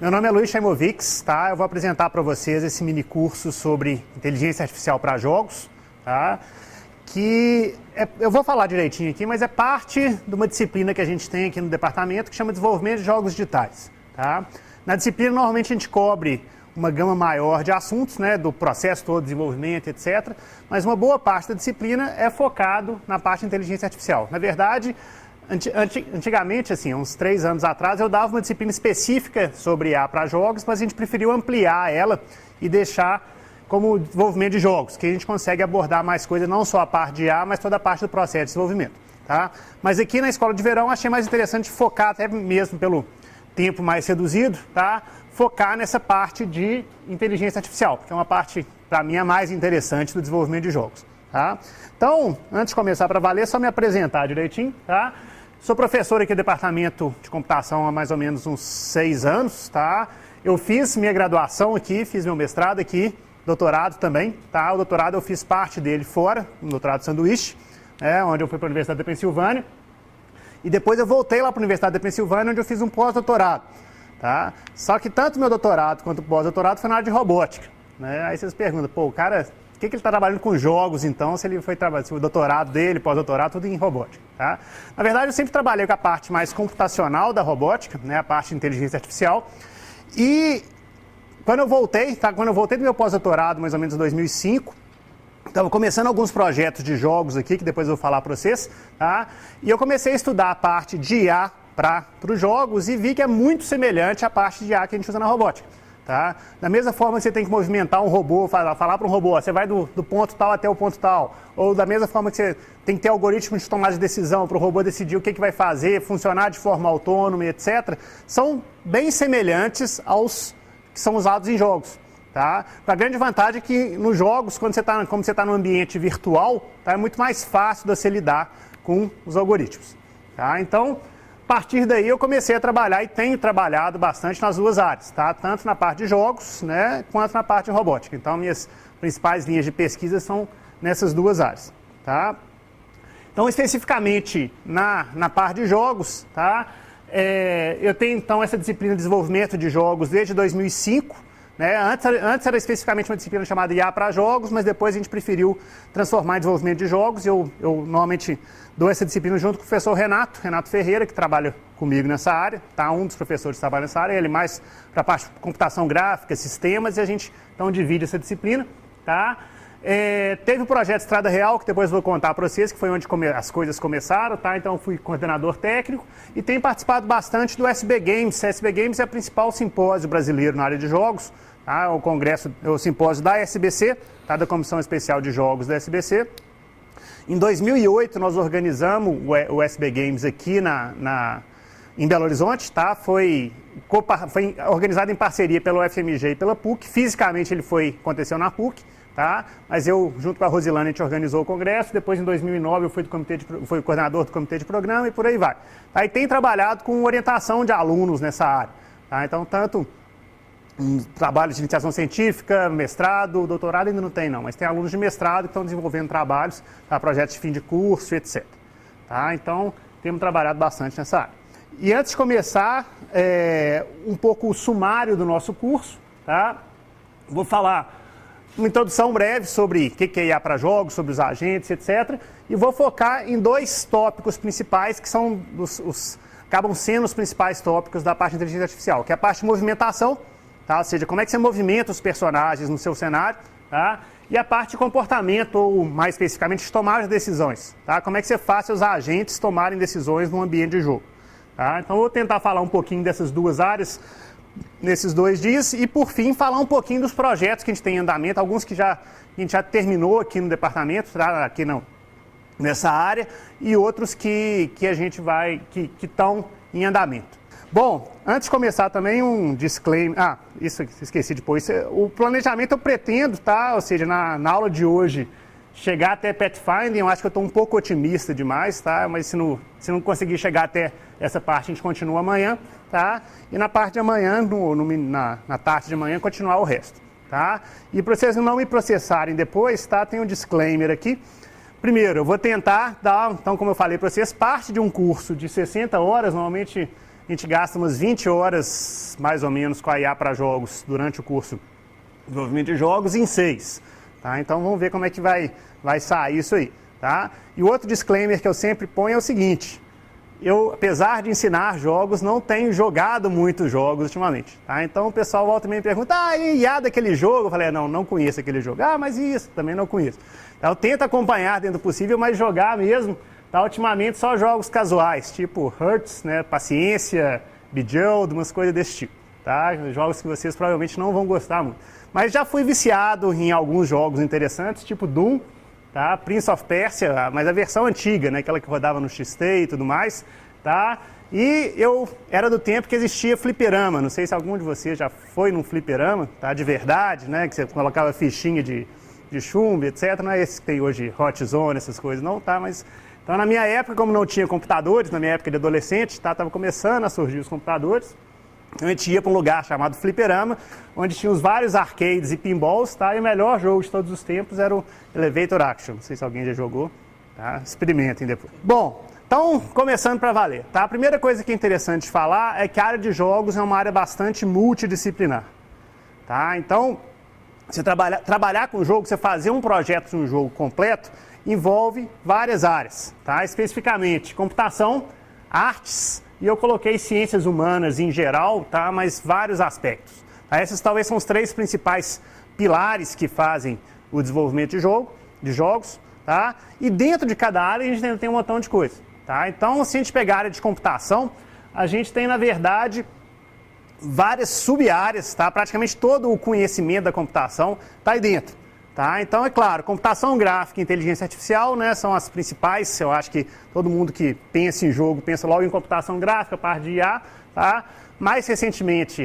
Meu nome é Luiz Chaimovics, tá? Eu vou apresentar para vocês esse mini curso sobre inteligência artificial para jogos, tá? Eu vou falar direitinho aqui, mas é parte de uma disciplina que a gente tem aqui no departamento que chama Desenvolvimento de Jogos Digitais, tá? Na disciplina, normalmente a gente cobre uma gama maior de assuntos, né, do processo todo, desenvolvimento, etc. Mas uma boa parte da disciplina é focado na parte de inteligência artificial. Na verdade, antigamente, assim, uns 3 anos atrás, eu dava uma disciplina específica sobre IA para jogos, mas a gente preferiu ampliar ela e deixar como desenvolvimento de jogos, que a gente consegue abordar mais coisas, não só a parte de IA, mas toda a parte do processo de desenvolvimento, tá? Mas aqui na Escola de Verão, achei mais interessante focar, até mesmo pelo tempo mais reduzido, tá? Focar nessa parte de inteligência artificial, que é uma parte, para mim, a mais interessante do desenvolvimento de jogos, tá? Então, antes de começar para valer, só me apresentar direitinho, tá? Sou professor aqui do Departamento de Computação há mais ou menos uns 6 anos, tá? Eu fiz minha graduação aqui, fiz meu mestrado aqui, doutorado também, tá? O doutorado eu fiz parte dele fora, no doutorado sanduíche, onde eu fui para a Universidade da Pensilvânia. E depois eu voltei lá para a Universidade da Pensilvânia, onde eu fiz um pós-doutorado, tá? Só que tanto meu doutorado quanto o pós-doutorado foi na área de robótica, né? Aí vocês perguntam, pô, o cara, por que ele está trabalhando com jogos, então, se ele foi trabalhar, se o doutorado dele, pós-doutorado, tudo em robótica, tá? Na verdade, eu sempre trabalhei com a parte mais computacional da robótica, né? A parte de inteligência artificial. E quando eu voltei, tá? Quando eu voltei do meu pós-doutorado, mais ou menos em 2005, estava começando alguns projetos de jogos aqui, que depois eu vou falar para vocês, tá? E eu comecei a estudar a parte de IA para os jogos e vi que é muito semelhante à parte de IA que a gente usa na robótica, tá? Da mesma forma que você tem que movimentar um robô, falar para um robô, você vai do ponto tal até o ponto tal, ou da mesma forma que você tem que ter algoritmos de tomada de decisão para o robô decidir o que vai fazer, funcionar de forma autônoma, etc., são bem semelhantes aos que são usados em jogos. Tá? A grande vantagem é que nos jogos, como você está no ambiente virtual, tá, é muito mais fácil de você lidar com os algoritmos. Tá? Então, a partir daí eu comecei a trabalhar e tenho trabalhado bastante nas duas áreas, tá? Tanto na parte de jogos, né, quanto na parte de robótica. Então, minhas principais linhas de pesquisa são nessas duas áreas. Tá? Então, especificamente na parte de jogos, tá? Eu tenho então essa disciplina de desenvolvimento de jogos desde 2005. Né? Antes era especificamente uma disciplina chamada IA para jogos, mas depois a gente preferiu transformar em desenvolvimento de jogos. Eu normalmente dou essa disciplina junto com o professor Renato Ferreira, que trabalha comigo nessa área, tá? Um dos professores que trabalha nessa área, ele mais para a parte de computação gráfica, sistemas, e a gente então divide essa disciplina. Tá? Teve o projeto Estrada Real, que depois eu vou contar para vocês, que foi onde as coisas começaram, tá? Então eu fui coordenador técnico e tenho participado bastante do SB Games. A SB Games é o principal simpósio brasileiro na área de jogos, tá? O simpósio da SBC, tá? Da Comissão Especial de Jogos da SBC. Em 2008 nós organizamos o SB Games aqui em Belo Horizonte, tá? Foi organizado em parceria pela UFMG e pela PUC. Fisicamente ele aconteceu na PUC. Tá? Mas eu, junto com a Rosilane, a gente organizou o congresso. Depois, em 2009, eu fui coordenador do comitê de programa e por aí vai. Tá? E tem trabalhado com orientação de alunos nessa área. Tá? Então, tanto trabalho de iniciação científica, mestrado, doutorado ainda não tem não, mas tem alunos de mestrado que estão desenvolvendo trabalhos, tá? Projetos de fim de curso, etc. Tá? Então, temos trabalhado bastante nessa área. E antes de começar, um pouco o sumário do nosso curso, tá? Vou falar uma introdução breve sobre o que é IA para jogos, sobre os agentes, etc. E vou focar em 2 tópicos principais que são acabam sendo os principais tópicos da parte de inteligência artificial, que é a parte de movimentação, tá? Ou seja, como é que você movimenta os personagens no seu cenário, tá? E a parte de comportamento, ou mais especificamente de tomar as decisões, tá? Como é que você faz seus agentes tomarem decisões no ambiente de jogo. Tá? Então eu vou tentar falar um pouquinho dessas 2 áreas nesses 2 dias e, por fim, falar um pouquinho dos projetos que a gente tem em andamento, alguns que a gente já terminou aqui no departamento, tá? Aqui nessa área, e outros que a gente que estão em andamento. Bom, antes de começar também um disclaimer, isso esqueci de pôr, o planejamento eu pretendo, tá? Ou seja, na aula de hoje, chegar até Pathfinding, eu acho que eu estou um pouco otimista demais, tá? Mas se não conseguir chegar até essa parte, a gente continua amanhã, tá? E na parte de amanhã, na tarde de amanhã, continuar o resto, tá? E para vocês não me processarem depois, tá? Tem um disclaimer aqui. Primeiro, eu vou tentar dar, então, como eu falei para vocês, parte de um curso de 60 horas, normalmente a gente gasta umas 20 horas, mais ou menos, com a IA para jogos durante o curso de desenvolvimento de jogos em 6. Tá? Então vamos ver como é que vai sair isso aí. Tá? E o outro disclaimer que eu sempre ponho é o seguinte: eu, apesar de ensinar jogos, não tenho jogado muitos jogos ultimamente. Tá? Então o pessoal volta e me pergunta, e IA daquele jogo? Eu falei, não conheço aquele jogo. Mas isso, também não conheço. Então, eu tento acompanhar dentro do possível, mas jogar mesmo, tá? Ultimamente só jogos casuais, tipo Hearts, né? Paciência, Bejeweled, umas coisas desse tipo. Tá? Jogos que vocês provavelmente não vão gostar muito. Mas já fui viciado em alguns jogos interessantes, tipo Doom, tá? Prince of Persia, mas a versão antiga, né? Aquela que rodava no XT e tudo mais, tá? E eu era do tempo que existia fliperama, não sei se algum de vocês já foi num fliperama, tá? De verdade, né? Que você colocava fichinha de chumbo, etc. Não é esse que tem hoje, Hot Zone, essas coisas, não, tá? Mas, então, na minha época, como não tinha computadores, na minha época de adolescente, tá? Tava começando a surgir os computadores. Então a gente ia para um lugar chamado fliperama, onde tinha os vários arcades e pinballs, tá? E o melhor jogo de todos os tempos era o Elevator Action. Não sei se alguém já jogou, tá? Experimentem depois. Bom, então, começando para valer, tá? A primeira coisa que é interessante falar é que a área de jogos é uma área bastante multidisciplinar, tá? Então, você trabalhar com o jogo, você fazer um projeto de um jogo completo, envolve várias áreas, tá? Especificamente, computação, artes, e eu coloquei ciências humanas em geral, tá? Mas vários aspectos. Tá? Esses talvez são os 3 principais pilares que fazem o desenvolvimento de jogos. Tá? E dentro de cada área a gente ainda tem um montão de coisa. Tá? Então, se a gente pegar a área de computação, a gente tem, na verdade, várias sub-áreas, tá? Praticamente todo o conhecimento da computação está aí dentro. Tá? Então, é claro, computação gráfica e inteligência artificial, né, são as principais. Eu acho que todo mundo que pensa em jogo pensa logo em computação gráfica, a parte de IA. Tá? Mais recentemente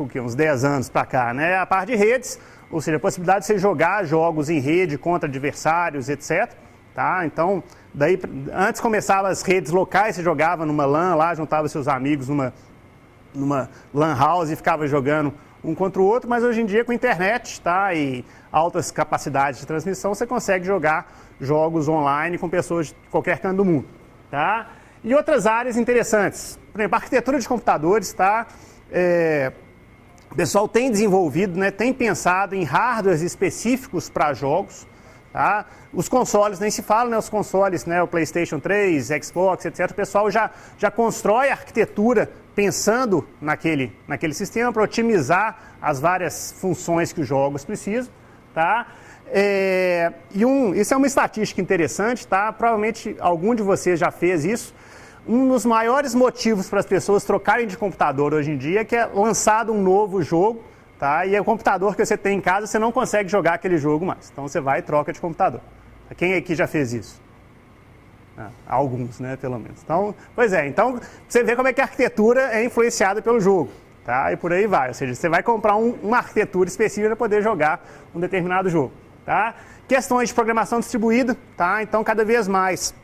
o quê? Uns 10 anos para cá, né, a parte de redes, ou seja, a possibilidade de você jogar jogos em rede contra adversários, etc. Tá? Então, daí, antes começavam as redes locais, você jogava numa LAN lá, juntava seus amigos numa LAN house e ficava jogando um contra o outro, mas hoje em dia com internet, tá, e altas capacidades de transmissão, você consegue jogar jogos online com pessoas de qualquer canto do mundo, tá? E outras áreas interessantes, por exemplo, arquitetura de computadores, tá? O pessoal tem desenvolvido, né, tem pensado em hardwares específicos para jogos, tá? Os consoles nem se fala, né, os consoles, né, o PlayStation 3, Xbox, etc. O pessoal já constrói a arquitetura pensando naquele sistema para otimizar as várias funções que os jogos precisam, tá? Isso é uma estatística interessante, tá? Provavelmente algum de vocês já fez isso. Um dos maiores motivos para as pessoas trocarem de computador hoje em dia é que é lançado um novo jogo, tá? E o computador que você tem em casa, você não consegue jogar aquele jogo mais. Então você vai e troca de computador. Quem aqui já fez isso? Alguns, né, pelo menos. Então, pois é, então você vê como é que a arquitetura é influenciada pelo jogo, tá? E por aí vai, ou seja, você vai comprar uma arquitetura específica para poder jogar um determinado jogo, tá? Questões de programação distribuída, tá? Então, cada vez mais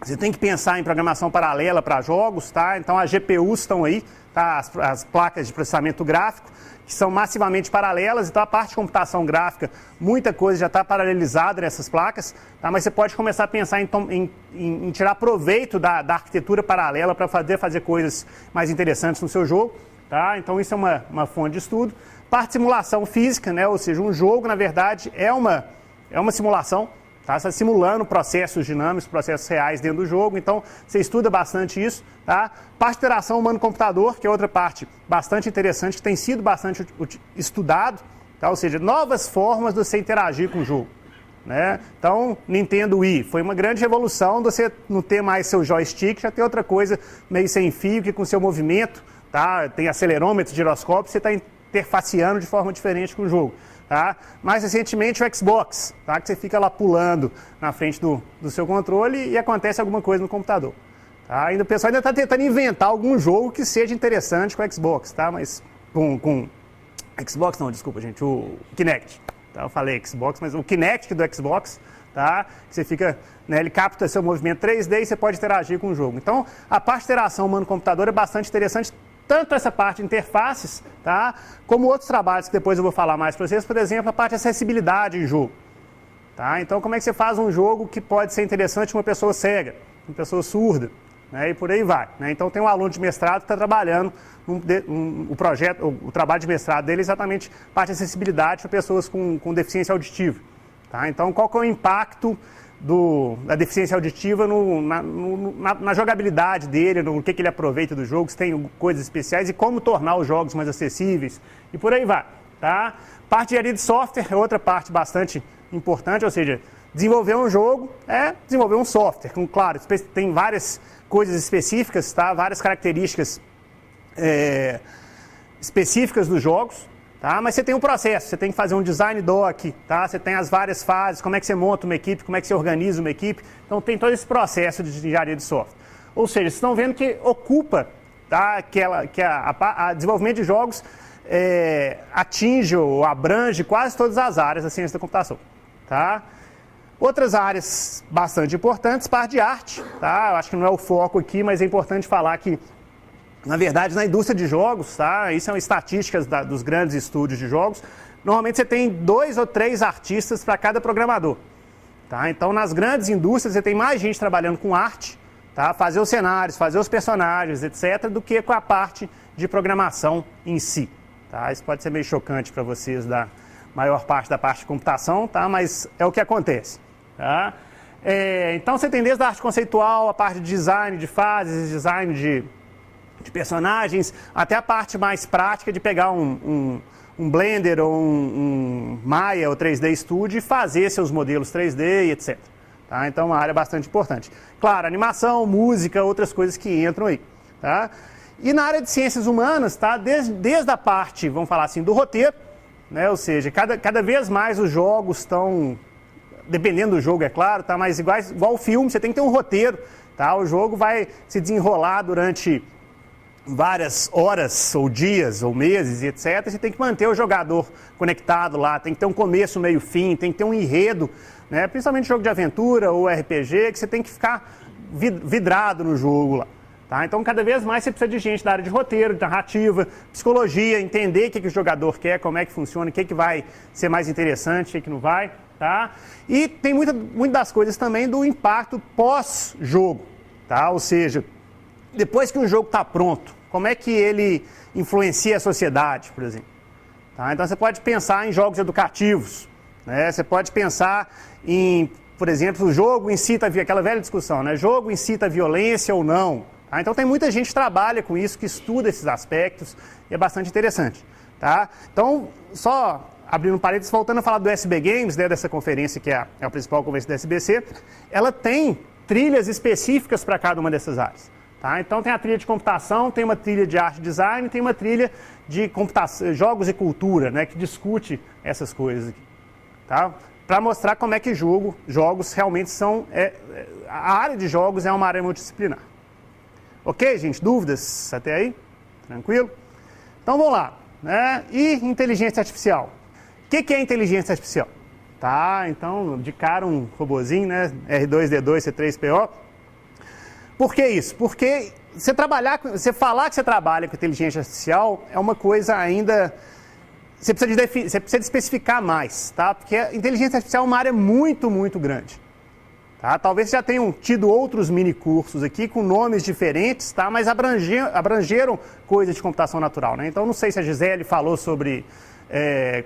você tem que pensar em programação paralela para jogos, tá? Então, as GPUs estão aí, tá? As placas de processamento gráfico, que são massivamente paralelas, então a parte de computação gráfica, muita coisa já está paralelizada nessas placas, tá? Mas você pode começar a pensar em tirar proveito da arquitetura paralela para fazer coisas mais interessantes no seu jogo, tá? Então isso é uma fonte de estudo. Parte de simulação física, né? Ou seja, um jogo, na verdade, é uma simulação, tá? Você está simulando processos dinâmicos, processos reais dentro do jogo, então você estuda bastante isso. Tá? Parte de interação humano-computador, que é outra parte bastante interessante, que tem sido bastante estudado, tá? Ou seja, novas formas de você interagir com o jogo. Né? Então, Nintendo Wii foi uma grande revolução de você não ter mais seu joystick, já ter outra coisa meio sem fio, que com seu movimento, tá? Tem acelerômetro, giroscópio, você está interfaceando de forma diferente com o jogo. Tá? Mais recentemente o Xbox, tá? Que você fica lá pulando na frente do seu controle e acontece alguma coisa no computador. Tá? O pessoal ainda está tentando inventar algum jogo que seja interessante com o Xbox, tá? Mas com Xbox não, desculpa gente, o Kinect. Tá? Eu falei Xbox, mas o Kinect do Xbox, tá? Que você fica, né, ele capta seu movimento 3D e você pode interagir com o jogo. Então, a parte de interação humano-computador é bastante interessante, tanto essa parte de interfaces, tá? Como outros trabalhos que depois eu vou falar mais para vocês, por exemplo, a parte de acessibilidade em jogo. Tá? Então, como é que você faz um jogo que pode ser interessante para uma pessoa cega, uma pessoa surda? né, e por aí vai. Né? Então tem um aluno de mestrado que está trabalhando o projeto, o trabalho de mestrado dele é exatamente parte de acessibilidade para pessoas com deficiência auditiva. Tá? Então qual que é o impacto da deficiência auditiva na jogabilidade dele, no que ele aproveita do jogo, se tem coisas especiais e como tornar os jogos mais acessíveis e por aí vai. Tá? Parte de engenharia de software é outra parte bastante importante, ou seja, desenvolver um jogo é desenvolver um software. Claro, tem várias coisas específicas, tá? Várias características específicas dos jogos. Tá? Mas você tem um processo, você tem que fazer um design doc, tá? Você tem as várias fases, como é que você monta uma equipe, como é que você organiza uma equipe. Então tem todo esse processo de engenharia de software. Ou seja, vocês estão vendo que ocupa, tá? A desenvolvimento de jogos atinge ou abrange quase todas as áreas da ciência da computação. Tá? Outras áreas bastante importantes, parte de arte. Tá? Eu acho que não é o foco aqui, mas é importante falar que na verdade, na indústria de jogos, tá? Isso são estatísticas dos grandes estúdios de jogos, normalmente você tem 2 ou 3 artistas para cada programador. Tá? Então, nas grandes indústrias, você tem mais gente trabalhando com arte, tá? Fazer os cenários, fazer os personagens, etc., do que com a parte de programação em si. Tá? Isso pode ser meio chocante para vocês da maior parte da parte de computação, tá? Mas é o que acontece. Tá? Então, você tem desde a arte conceitual, a parte de design de fases, design de personagens, até a parte mais prática de pegar um Blender ou um Maya ou 3D Studio e fazer seus modelos 3D e etc. Tá? Então é uma área bastante importante. Claro, animação, música, outras coisas que entram aí. Tá? E na área de ciências humanas, tá? Desde a parte, vamos falar assim, do roteiro, né? Ou seja, cada vez mais os jogos estão, dependendo do jogo, é claro, tá? Mas igual o filme, você tem que ter um roteiro. Tá? O jogo vai se desenrolar durante várias horas, ou dias, ou meses, e etc. Você tem que manter o jogador conectado lá, tem que ter um começo, meio, fim, tem que ter um enredo, né? Principalmente jogo de aventura ou RPG, que você tem que ficar vidrado no jogo lá. Tá? Então, cada vez mais você precisa de gente da área de roteiro, de narrativa, psicologia, entender o que o jogador quer, como é que funciona, o que vai ser mais interessante, o que não vai. Tá? E tem muitas das coisas também do impacto pós-jogo, tá? Ou seja, depois que um jogo está pronto, como é que ele influencia a sociedade, por exemplo? Tá? Então você pode pensar em jogos educativos, né? Você pode pensar em, por exemplo, o jogo incita aquela velha discussão, né? Jogo incita a violência ou não? Tá? Então tem muita gente que trabalha com isso, que estuda esses aspectos, e é bastante interessante. Tá? Então, só abrindo parênteses, voltando a falar do SB Games, né, dessa conferência que é a principal conferência da SBC, ela tem trilhas específicas para cada uma dessas áreas. Tá? Então tem a trilha de computação, tem uma trilha de arte e design, tem uma trilha de jogos e cultura, né, que discute essas coisas aqui. Tá? Para mostrar como é que jogos realmente são... a área de jogos é uma área multidisciplinar. Ok, gente? Dúvidas até aí? Tranquilo? Então vamos lá. Né? E inteligência artificial? O que é inteligência artificial? Tá? Então, de cara um robozinho, né? R2-D2, C3PO. Por que isso? Porque você falar que você trabalha com inteligência artificial é uma coisa ainda... Você precisa de especificar mais, tá? Porque a inteligência artificial é uma área muito, muito grande. Tá? Talvez já tenham tido outros mini-cursos aqui com nomes diferentes, tá? Mas abrangeram coisas de computação natural. Né? Então, não sei se a Gisele falou sobre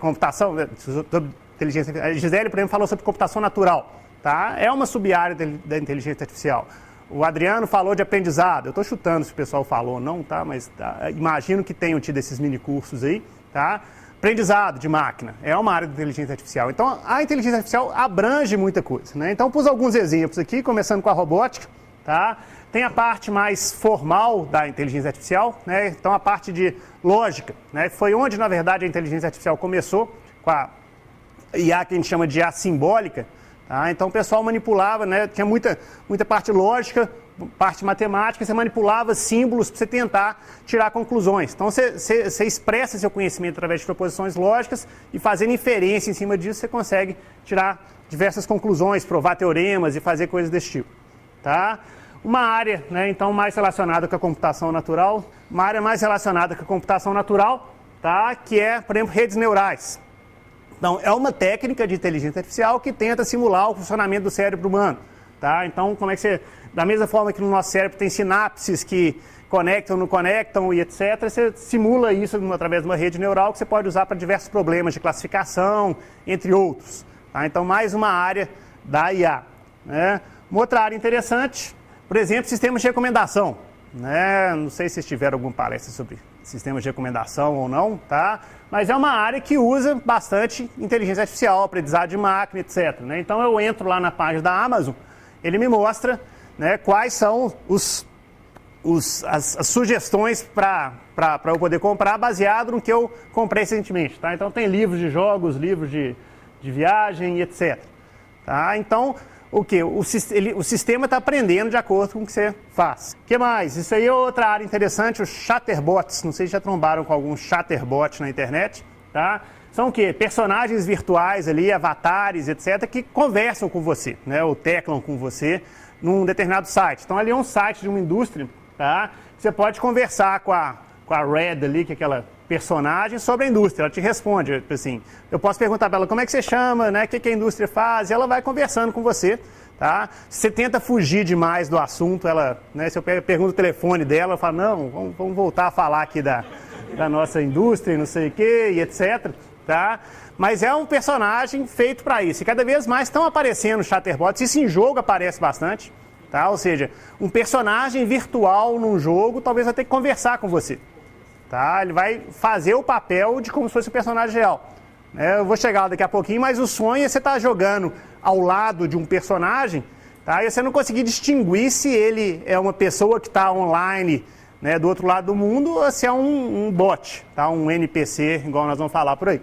computação, sobre inteligência artificial. A Gisele, por exemplo, falou sobre computação natural. Tá? É uma sub-área da inteligência artificial. O Adriano falou de aprendizado. Eu estou chutando se o pessoal falou ou não, tá? Mas imagino que tenham tido esses mini-cursos aí. Tá? Aprendizado de máquina é uma área de inteligência artificial. Então, a inteligência artificial abrange muita coisa. Né? Então, pus alguns exemplos aqui, começando com a robótica. Tá? Tem a parte mais formal da inteligência artificial, né? Então a parte de lógica, né? Foi onde, na verdade, a inteligência artificial começou, com a IA que a gente chama de IA simbólica. Tá? Então o pessoal manipulava, né? Tinha muita parte lógica, parte matemática, você manipulava símbolos para você tentar tirar conclusões. Então você expressa seu conhecimento através de proposições lógicas e fazendo inferência em cima disso você consegue tirar diversas conclusões, provar teoremas e fazer coisas desse tipo. Tá? Uma área, né, então, mais relacionada com a computação natural, uma área mais relacionada com a computação natural, tá, que é, por exemplo, redes neurais. Então, é uma técnica de inteligência artificial que tenta simular o funcionamento do cérebro humano. Tá? Então, como é que você... Da mesma forma que no nosso cérebro tem sinapses que conectam, não conectam e etc. Você simula isso através de uma rede neural que você pode usar para diversos problemas de classificação, entre outros. Tá? Então, mais uma área da IA. Né? Uma outra área interessante, por exemplo, sistemas de recomendação. Né? Não sei se vocês tiveram alguma palestra sobre sistemas de recomendação ou não, tá? Mas é uma área que usa bastante inteligência artificial, aprendizado de máquina, etc. Né? Então eu entro lá na página da Amazon, ele me mostra, né, quais são as sugestões para eu poder comprar baseado no que eu comprei recentemente. Tá? Então tem livros de jogos, livros de viagem, etc. Tá? Então o que? O sistema está aprendendo de acordo com o que você faz. O que mais? Isso aí é outra área interessante, os chatterbots. Não sei se já trombaram com algum chatterbot na internet. Tá? São o quê? Personagens virtuais ali, avatares, etc., que conversam com você, né? Ou teclam com você num determinado site. Então ali é um site de uma indústria, tá? Você pode conversar com a Red ali, que é aquela personagem, sobre a indústria. Ela te responde, assim, eu posso perguntar para ela como é que você chama, né? O que a indústria faz, e ela vai conversando com você, tá? Se você tenta fugir demais do assunto, ela, né? Se eu pergunto o telefone dela, ela fala, não, vamos voltar a falar aqui da nossa indústria, não sei o quê, e etc., tá? Mas é um personagem feito para isso. E cada vez mais estão aparecendo chatterbots. Isso em jogo aparece bastante. Tá? Ou seja, um personagem virtual num jogo talvez vai ter que conversar com você. Tá? Ele vai fazer o papel de como se fosse um personagem real. Eu vou chegar lá daqui a pouquinho, mas o sonho é você estar jogando ao lado de um personagem, tá? E você não conseguir distinguir se ele é uma pessoa que está online, né, do outro lado do mundo, ou se é um bot, tá? Um NPC, igual nós vamos falar por aí.